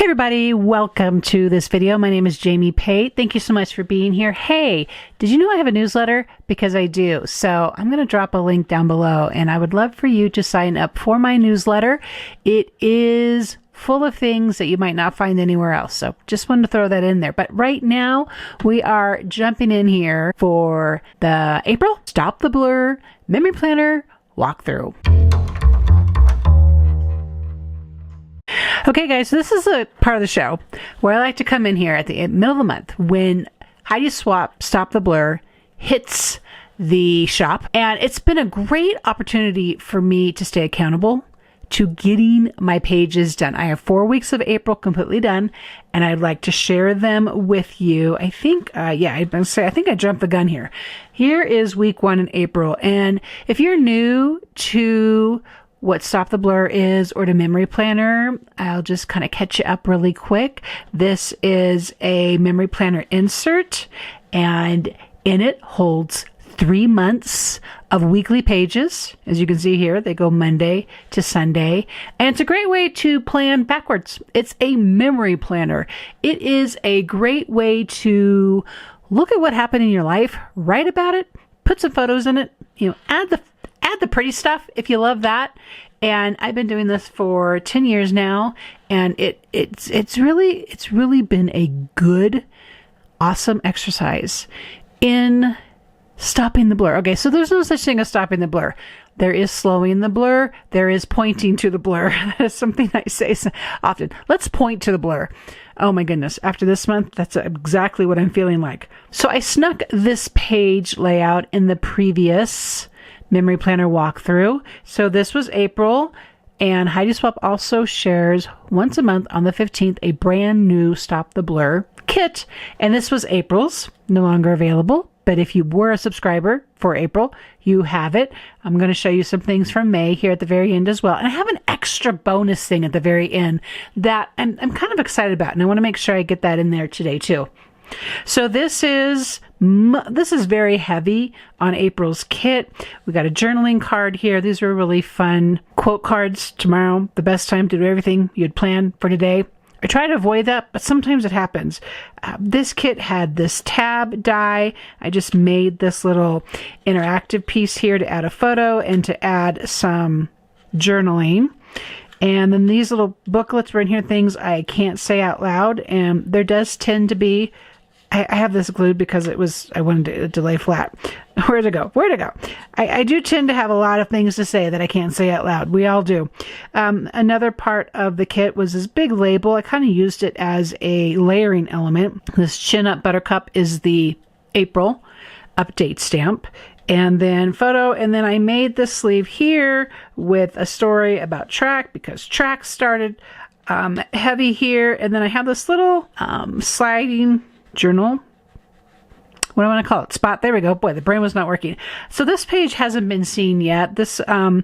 Hey everybody, welcome to this video. My name is Jamie Pate. Thank you so much for being here. Hey, did you know I have a newsletter? Because I do. So I'm going to drop a link down below and I would love for you to sign up for my newsletter. It is full of things that you might not find anywhere else. So just wanted to throw that in there. But right now we are jumping in here for the April Stop the Blur Memory Planner Walkthrough. Okay guys, so this is a part of the show where I like to come in here at the middle of the month when Heidi Swapp Stop the Blur hits the shop. And it's been a great opportunity for me to stay accountable to getting my pages done. I have 4 weeks of April completely done and I'd like to share them with you. I think, I think I jumped the gun here. Here is week 1 in April. And if you're new to what Stop the Blur is or the memory planner, I'll just kind of catch you up really quick. This is a memory planner insert and in it holds 3 months of weekly pages. As you can see here, they go Monday to Sunday. And it's a great way to plan backwards. It's a memory planner. It is a great way to look at what happened in your life, write about it, put some photos in it, add the pretty stuff if you love that. And I've been doing this for 10 years now, and it's really been a good, awesome exercise in stopping the blur. Okay, so there's no such thing as stopping the blur. There is slowing the blur. There is pointing to the blur. That is something I say often. Let's point to the blur. Oh my goodness. After this month, that's exactly what I'm feeling like. So I snuck this page layout in the previous memory planner walkthrough. So this was April, and Heidi Swapp also shares once a month on the 15th a brand new Stop the Blur kit. And this was April's, no longer available. But if you were a subscriber for April, you have it. I'm going to show you some things from May here at the very end as well. And I have an extra bonus thing at the very end that I'm kind of excited about. And I want to make sure I get that in there today too. So this is very heavy on April's kit. We got a journaling card here. These are really fun quote cards. Tomorrow, the best time to do everything you'd planned for today. I try to avoid that, but sometimes it happens. This kit had this tab die. I just made this little interactive piece here to add a photo and to add some journaling. And then these little booklets were in here, things I can't say out loud. And there does tend to be, I have this glued because I wanted to lay flat. Where'd it go? I do tend to have a lot of things to say that I can't say out loud. We all do. Another part of the kit was this big label. I kind of used it as a layering element. This Chin Up Buttercup is the April update stamp. And then photo, and then I made this sleeve here with a story about track because track started heavy here. And then I have this little sliding journal. What do I want to call it? Spot. There we go. Boy, the brain was not working. So this page hasn't been seen yet. This I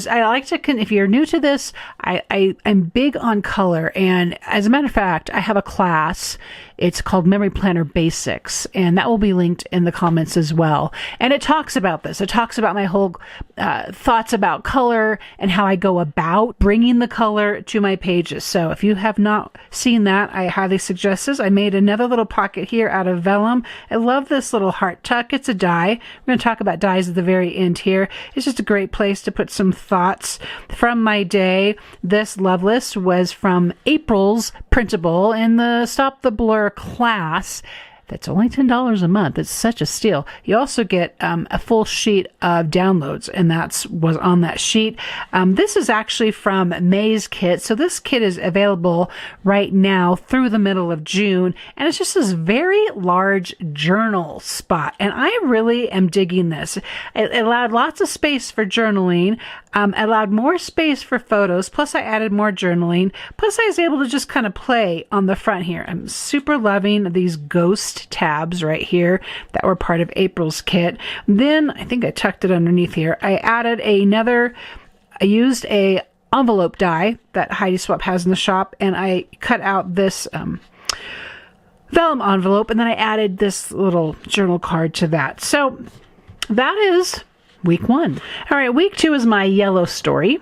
like to, if you're new to this, I'm big on color. And as a matter of fact, I have a class. It's called Memory Planner Basics, and that will be linked in the comments as well. And it talks about this. It talks about my whole thoughts about color and how I go about bringing the color to my pages. So if you have not seen that, I highly suggest this. I made another little pocket here out of vellum. I love this little heart tuck. It's a die. We're going to talk about dies at the very end here. It's just a great place to put some thoughts from my day. This love list was from April's printable in the Stop the Blur class. That's only $10 a month. It's such a steal. You also get a full sheet of downloads, and was on that sheet. This is actually from May's kit. So this kit is available right now through the middle of June, and it's just this very large journal spot. And I really am digging this. It allowed lots of space for journaling, allowed more space for photos, plus I added more journaling, plus I was able to just kind of play on the front here. I'm super loving these ghost tabs right here that were part of April's kit. Then I think I tucked it underneath here. I added I used a envelope die that Heidi Swapp has in the shop, and I cut out this vellum envelope, and then I added this little journal card to that. So that is week 1. All right, week 2 is my yellow story.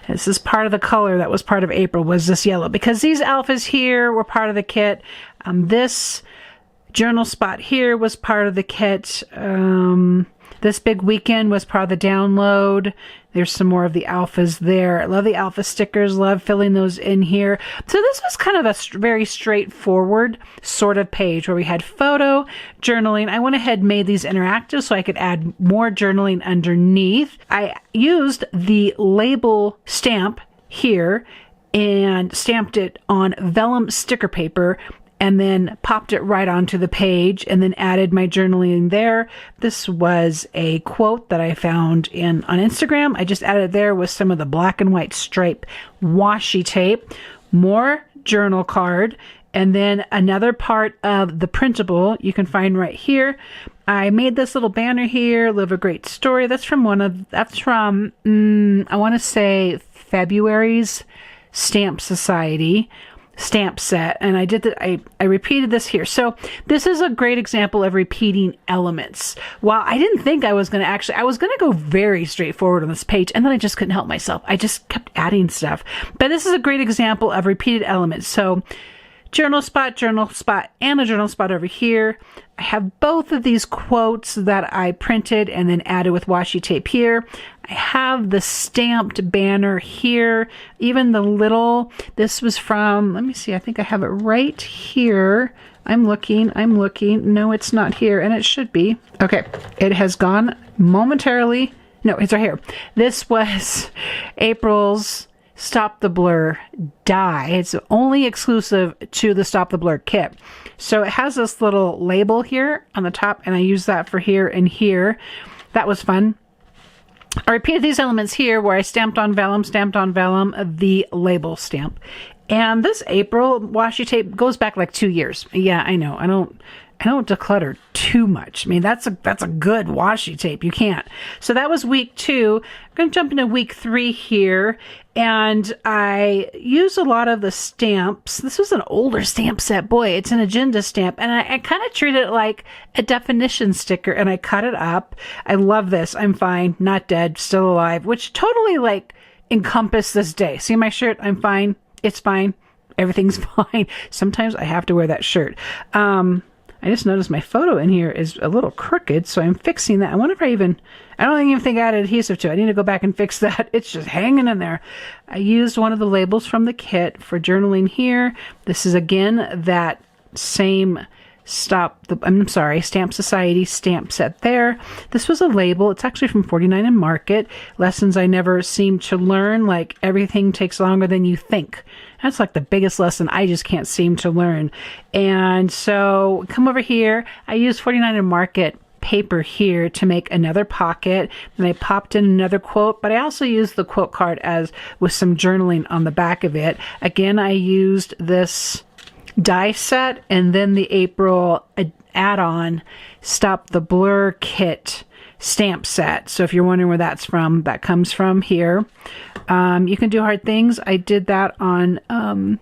This is part of the color that was part of April, was this yellow, because these alphas here were part of the kit. This journal spot here was part of the kit. This big weekend was part of the download. There's some more of the alphas there. I love the alpha stickers. Love filling those in here. So this was kind of a very straightforward sort of page where we had photo, journaling. I went ahead and made these interactive so I could add more journaling underneath. I used the label stamp here and stamped it on vellum sticker paper and then popped it right onto the page and then added my journaling there. This was a quote that I found on Instagram. I just added it there with some of the black and white stripe washi tape, more journal card, and then another part of the printable you can find right here. I made this little banner here, Live a Great Story. That's from I want to say February's Stamp Society stamp set, and I did that. I repeated this here. So this is a great example of repeating elements. While I didn't think I was going to go very straightforward on this page, and then I just couldn't help myself. I just kept adding stuff. But this is a great example of repeated elements. So journal spot, and a journal spot over here. I have both of these quotes that I printed and then added with washi tape here. I have the stamped banner here. Even this was from, let me see, I think I have it right here. I'm looking. No, it's not here, and it should be. Okay, it has gone momentarily. No, it's right here. This was April's Stop the Blur die. It's only exclusive to the Stop the Blur kit. So it has this little label here on the top, and I use that for here and here. That was fun. I repeated these elements here where I stamped on vellum the label stamp. And this April washi tape goes back like 2 years. Yeah, I know. I don't declutter too much. I mean, that's a good washi tape. You can't. So that was week 2. I'm going to jump into week 3 here. And I used a lot of the stamps. This was an older stamp set. Boy, it's an agenda stamp. And I kind of treated it like a definition sticker, and I cut it up. I love this. I'm fine, not dead, still alive, which totally encompassed this day. See my shirt? I'm fine. It's fine. Everything's fine. Sometimes I have to wear that shirt. I just noticed my photo in here is a little crooked, so I'm fixing that. I wonder if I don't even think I added adhesive to it. I need to go back and fix that. It's just hanging in there. I used one of the labels from the kit for journaling here. This is, again, that same Stamp Society stamp set there. This was a label. It's actually from 49 and Market. Lessons I never seem to learn, like everything takes longer than you think. That's like the biggest lesson I just can't seem to learn. And so come over here. I used 49 and Market paper here to make another pocket, and I popped in another quote, but I also used the quote card with some journaling on the back of it. Again, I used this die set and then the April add-on Stop the Blur kit stamp set. So if you're wondering where that's from, that comes from here. You Can Do Hard Things. I did that on,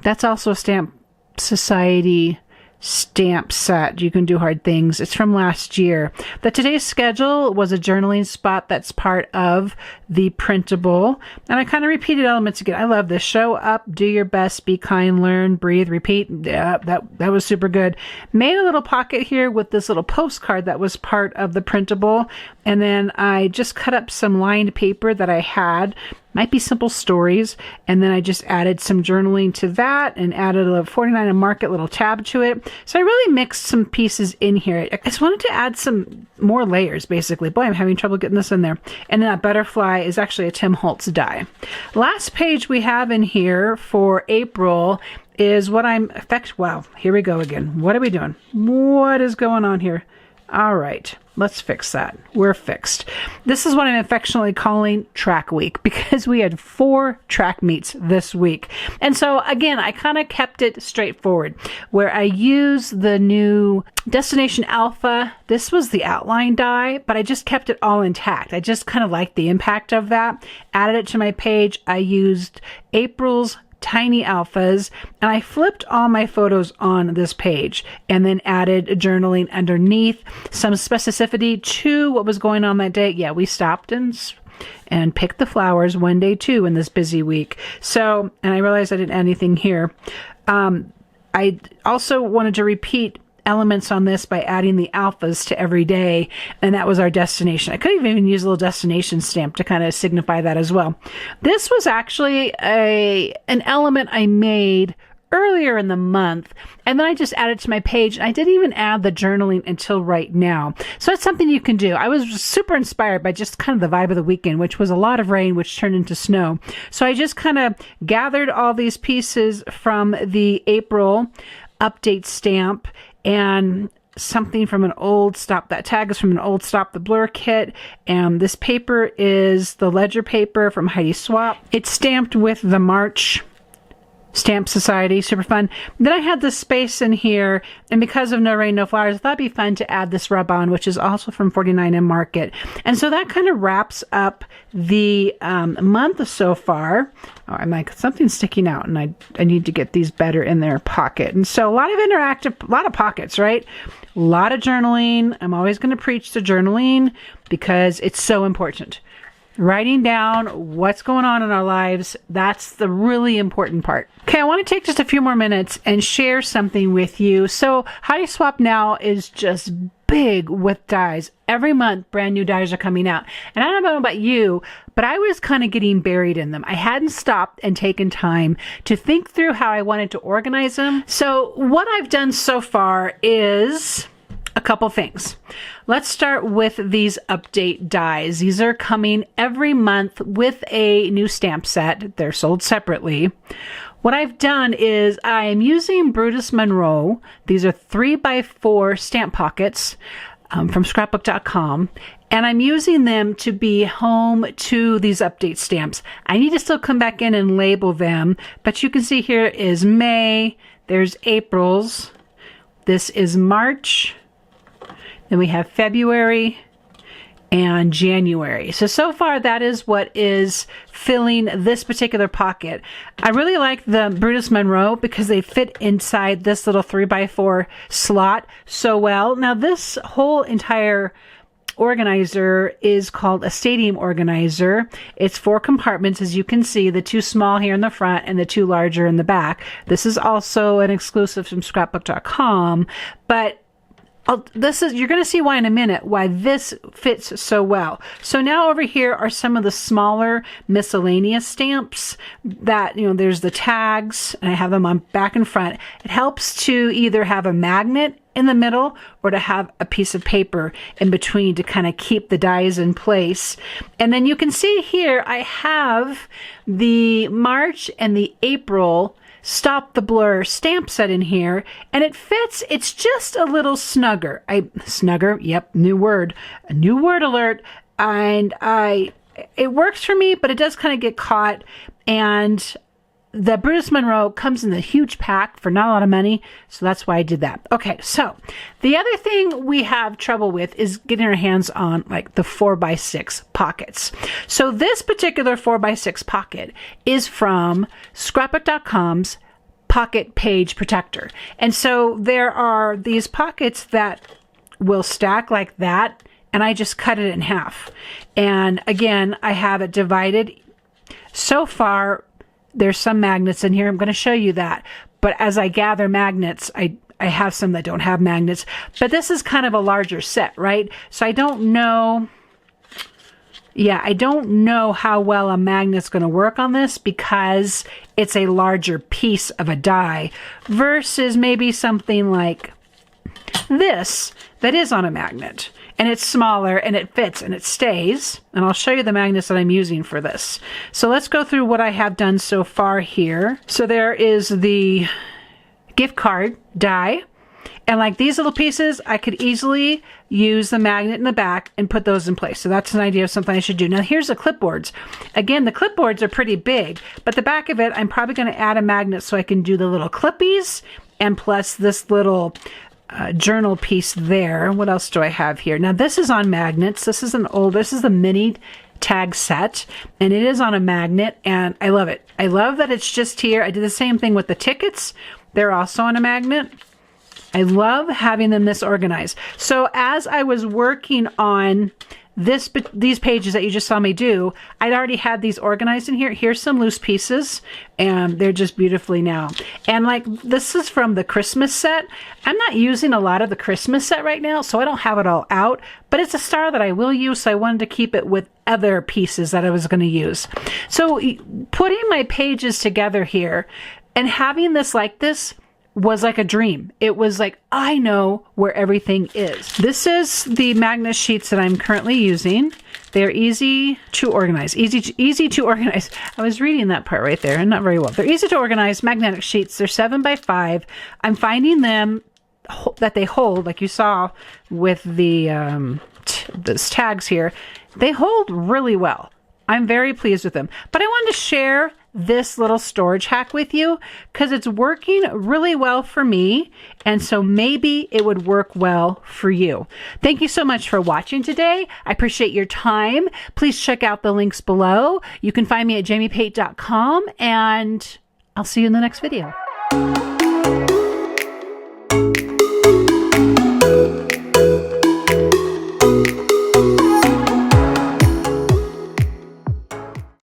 that's also a Stamp Society stamp set. You Can Do Hard Things. It's from last year. The Today's Schedule was a journaling spot that's part of the printable. And I kind of repeated elements again. I love this. Show up, do your best, be kind, learn, breathe, repeat. Yeah, that was super good. Made a little pocket here with this little postcard that was part of the printable. And then I just cut up some lined paper that I had. Might be simple stories, and then I just added some journaling to that and added a 49 and Market little tab to it. So I really mixed some pieces in here. I just wanted to add some more layers, basically. Boy, I'm having trouble getting this in there. And then that butterfly is actually a Tim Holtz die. Last page we have in here for April is what wow, here we go again. What are we doing? What is going on here? All right, let's fix that. We're fixed. This is what I'm affectionately calling track week, because we had 4 track meets this week. And so again, I kind of kept it straightforward where I used the new Destination Alpha. This was the outline die, but I just kept it all intact. I just kind of liked the impact of that. Added it to my page. I used April's tiny alphas, and I flipped all my photos on this page and then added journaling underneath, some specificity to what was going on that day. Yeah, we stopped and picked the flowers one day too in this busy week. So, and I realized I didn't add anything here. I also wanted to repeat elements on this by adding the alphas to every day, and that was our destination. I could even use a little destination stamp to kind of signify that as well. This was actually an element I made earlier in the month, and then I just added to my page, and I didn't even add the journaling until right now. So it's something you can do. I was super inspired by just kind of the vibe of the weekend, which was a lot of rain, which turned into snow. So I just kind of gathered all these pieces from the April update stamp, and something from an old that tag is from an old Stop the Blur kit. And this paper is the ledger paper from Heidi Swapp. It's stamped with the March Stamp Society, super fun. Then I had this space in here, and because of No Rain, No Flowers, I thought it'd be fun to add this rub-on, which is also from 49M Market. And so that kind of wraps up the month so far. Oh, I'm like, something's sticking out, and I need to get these better in their pocket. And so a lot of interactive, a lot of pockets, right? A lot of journaling. I'm always going to preach the journaling because it's so important. Writing down what's going on in our lives, that's the really important part. Okay, I want to take just a few more minutes and share something with you. So Heidi Swapp now is just big with dies. Every month, brand new dies are coming out. And I don't know about you, but I was kind of getting buried in them. I hadn't stopped and taken time to think through how I wanted to organize them. So what I've done so far is a couple things. Let's start with these update dies. These are coming every month with a new stamp set. They're sold separately. What I've done is I am using Brutus Monroe. These are 3x4 stamp pockets from ScrapbookCom, and I'm using them to be home to these update stamps. I need to still come back in and label them, but you can see here is May, there's April's, this is March, then we have February and January. So far that is what is filling this particular pocket. I really like the Brutus Monroe because they fit inside this little 3x4 slot so well. Now this whole entire organizer is called a stadium organizer. It's 4 compartments, as you can see, the 2 small here in the front and the 2 larger in the back. This is also an exclusive from ScrapbookCom, but you're going to see why in a minute, why this fits so well. So now over here are some of the smaller miscellaneous stamps that, there's the tags, and I have them on back and front. It helps to either have a magnet in the middle or to have a piece of paper in between to kind of keep the dies in place. And then you can see here, I have the March and the April Stop the Blur stamp set in here, and it fits. It's just a little snugger. Snugger, yep, new word. A new word alert. And it works for me, but it does kind of get caught. And the Brutus Monroe comes in the huge pack for not a lot of money, so that's why I did that. Okay, so the other thing we have trouble with is getting our hands on like the 4x6 pockets. So this particular 4x6 pocket is from ScrapbookCom's Pocket Page Protector. And so there are these pockets that will stack like that, and I just cut it in half. And again, I have it divided. So far, there's some magnets in here. I'm going to show you that. But as I gather magnets, I have some that don't have magnets. But this is kind of a larger set, right? So I don't know. Yeah, I don't know how well a magnet's going to work on this because it's a larger piece of a die versus maybe something like this that is on a magnet. And it's smaller, and it fits, and it stays. And I'll show you the magnets that I'm using for this. So let's go through what I have done so far here. So there is the gift card die. And like these little pieces, I could easily use the magnet in the back and put those in place. So that's an idea of something I should do. Now here's the clipboards. Again, the clipboards are pretty big, but the back of it, I'm probably going to add a magnet so I can do the little clippies and plus this little journal piece there. What else do I have here? Now this is on magnets. This is the mini tag set, and it is on a magnet, and I love it. I love that it's just here. I did the same thing with the tickets. They're also on a magnet. I love having them this organized. So as I was working on these pages that you just saw me do, I'd already had these organized in here. Here's some loose pieces, and they're just beautifully now. And like, this is from the Christmas set. I'm not using a lot of the Christmas set right now, so I don't have it all out, but it's a star that I will use, so I wanted to keep it with other pieces that I was going to use. So putting my pages together here and having this like this was like a dream. It was like, I know where everything is. This is the magnet sheets that I'm currently using. They're easy to organize. Easy to organize. I was reading that part right there, and not very well. They're easy to organize magnetic sheets. They're 7x5. I'm finding them that they hold, like you saw with the these tags here. They hold really well. I'm very pleased with them. But I wanted to share this little storage hack with you because it's working really well for me, and so maybe it would work well for you. Thank you so much for watching today. I appreciate your time. Please check out the links below. You can find me at jamiepate.com, and I'll see you in the next video.